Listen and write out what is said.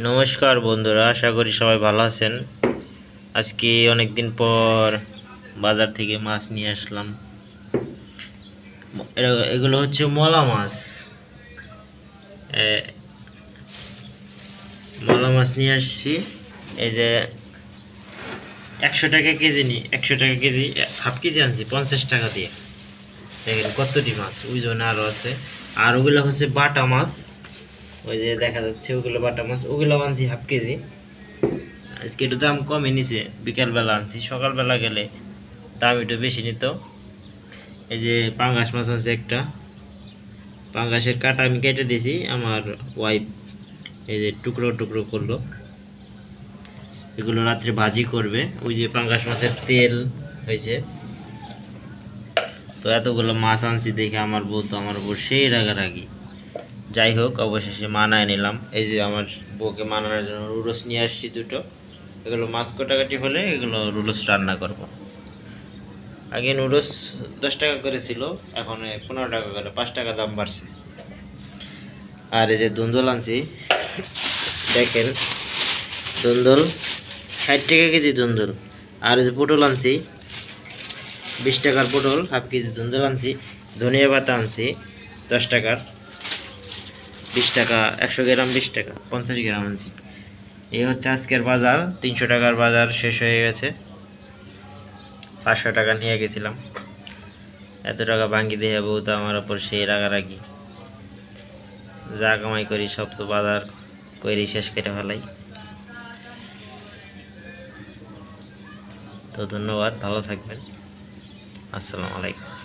নমস্কার বন্ধুরা, আশা করি সবাই ভালো আছেন। আজকে অনেক দিন পর বাজার থেকে মাছ নিয়ে আসলাম। এগুলো হচ্ছে মলা মাছ। মলা মাছ নিয়ে আসছি। এই যে 100 টাকা কেজি 100 টাকা কেজি, হাফ কেজি আনছি 50 টাকা দিয়ে। দেখেন কতটি মাছ, ওই জন্য আরও আছে। আর ওগুলো হচ্ছে বাটা মাছ, ওই যে দেখা যাচ্ছে ওগুলো বাটা মাছ। ওগুলো আনছি হাফ কেজি। আজকে একটু দাম কমে নিছে, বিকালবেলা আনছি, সকালবেলা গেলে দাম একটু বেশি নিত। এই যে পাঙ্গাস মাছ আছে একটা, পাঙ্গাসের কাটা আমি কেটে দিয়েছি, আমার ওয়াইফ এই যে টুকরো টুকরো করলো। এগুলো রাত্রে ভাজি করবে। ওই যে পাঙ্গাস মাছের তেল হয়েছে। তো এতগুলো মাছ আনছি দেখে আমার বউ তো আমার উপর সেই রাগারাগি। যাই হোক, অবশেষে মানায় নিলাম। এই যে আমার বউকে মানানোর জন্য রুলস নিয়ে আসছি দুটো। এগুলো মাছ কাটাকাটি হলে এগুলো রুলস রান্না করব। আগে নুডলস 10 টাকা করে ছিল, এখন 15 টাকা করে, 5 টাকা দাম বাড়ছে। আর এই যে ধুন্দল আনছি, দেখেন ধুন্দল 60 টাকা কেজি ধুন্দল। আর এই যে পটল আনছি 20 টাকার পটল, হাফ কেজি ধুন্দল আনছি। ধনিয়া পাতা আনছি 10 টাকার, 20 টাকা 100 গ্রাম, 20 টাকা 50 গ্রাম আনছি। এই হচ্ছে আজকের বাজার। 300 টাকার বাজার শেষ হয়ে গেছে। 500 টাকা নিয়ে গেছিলাম। এত টাকা ভাঙ্গি দিয়ে বউ তো আমার ওপর সেই রাগারাগি। যা কামাই করি সব তো বাজার করে শেষ করে ফেলাই। তো ধন্যবাদ, ভালো থাকবেন। আসসালামু আলাইকুম।